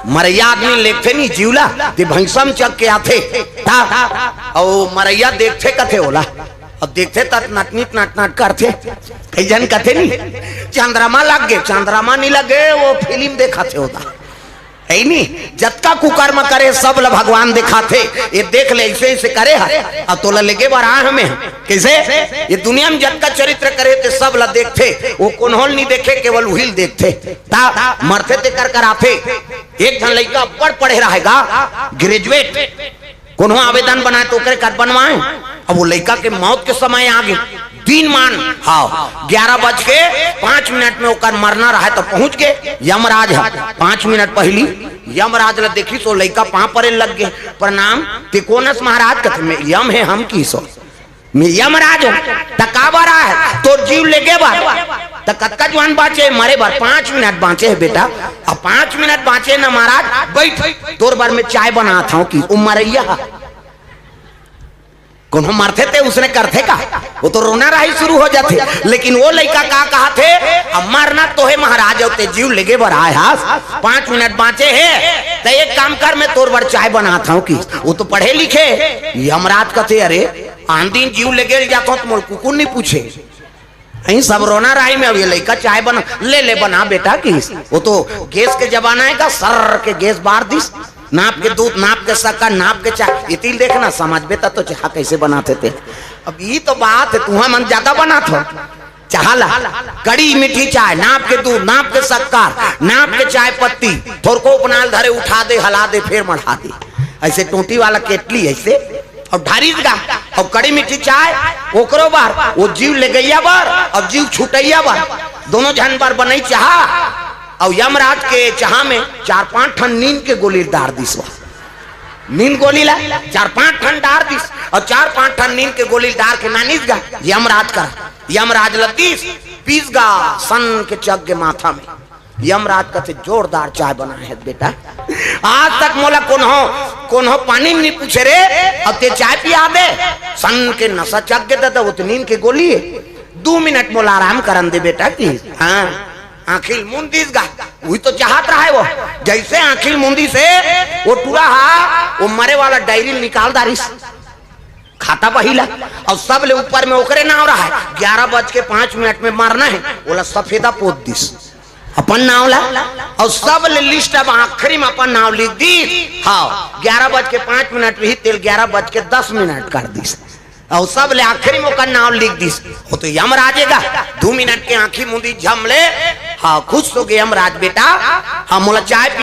मरैया आदमी लेखते नहीं जीवला ते भैंसम चक के आथे था और मरैया देखते कथे होला और देखते तक नटनीट नट करते कई जन कथे नहीं चंद्रमा लग गए चंद्रमा नहीं लगे वो फिल्म देखाते होता है नहीं जत्का कुकर्म करे सब ल भगवान दिखाते ये देख ले ऐसे ऐसे करे है अब तो लगे बरा हमें कैसे ये दुनिया में जत्का चरित्र करे ते सब ल देखते वो कोनहोल नहीं देखे केवल व्हील देखते ता मरते ते कर आते एक जन लड़का बड़ पढ़े रहेगा ग्रेजुएट कोनो आवेदन बनाए तो करे कर बनवाए अब वो लड़का के मौत के समय आ गए दिन मान हाँ 11:05 में ओकर मरना रहा तो पहुंच गए यमराज है 5 मिनट पहली यमराज ने देखी सो लड़का पां परे लग गए प्रणाम तिकोनस महाराज कहते में यम है हम की सो मैं यमराज हूं तकावा रहा है तो जीव लेगे बार तकत्का जवान बाचे मरे बार 5 मिनट बाँचे है बेटा अब 5 मिनट बाँचे ना महाराज बैठ तोर बार में चाय बना था कि मरैया कौन मरते थे उसने करते का वो तो रोना रही शुरू हो जाते लेकिन वो लड़का का कहा थे अब मरना तो है महाराज होते जीव लेगे बढ़ाए हास 5 मिनट बाँचे है तो एक काम कर मैं तोर बार चाय बनाता हूँ कि वो तो पढ़े लिखे यमराज कहते अरे आन दिन जीव लेगे जाता हूँ तो कुकुर नहीं पूछे अही सब रोना रही में अब ये लड़का चाय बना ले बना बेटा की वो तो गैस के जमाना है का सर के गैस बार दिस नाप के दूध नाप के शक्कर नाप के चाय इतिल देखना समझ बेता तो चाह कैसे बनाते थे अब ये तो बात है तुम्हारा मन ज्यादा बना था चाहला कड़ी मीठी चाय नाप के दूध नाप के शक्कर नाप के चाय पत्ती थोड़ को उपनाल धरे उठा दे हला दे फिर मढ़ा दे ऐसे टोटी वाला केटली ऐसे और ढारी गा और कड़ी मीठी चाय ओकरो बार वो जीव ले गैया बार और जीव छुटैया बार दोनों जन बार बनई चाह और यमराज के चाह में 4-5 ठन नींद के गोली डार दिस नींद गोली ला 4-5 ठन डार दिस और 4-5 ठन नींद के गोली डार के नानीस गा यमराज कर यमराज लतीस पीस गा सन के चक के माथा में यमराज का जोरदार चाय बना है बेटा आज तक मोला कौन हो पानी नहीं पूछे रे अब ते चाय पिया दे सन के नशा चक के दे वो तो नींद के गोली है 2 मिनट मोला आराम करन दे बेटा की हाँ आखिल मुंदीस गा वही तो चाहत रहा है वो जैसे आखिल मुंदी से वो टूरा हा वो मरे वाला डायरी निकाल दारिस खाता पहिला और सब ले ऊपर में ओकरे नाम रहा है 11:05 में मारना है बोला सफेदा पोत दिस अपन नाम ला और सब ले लिस्ट अब आखिरी में अपन नाम लिख दी हाँ 11:05 ही तेल 11:10 कर दिस और सब ले आखिरी में नाम लिख दिस वो तो यमराज का 2 मिनट के आंखी मुंदी झम ले हाँ खुश हो गए यमराज बेटा हाँ मोला चाय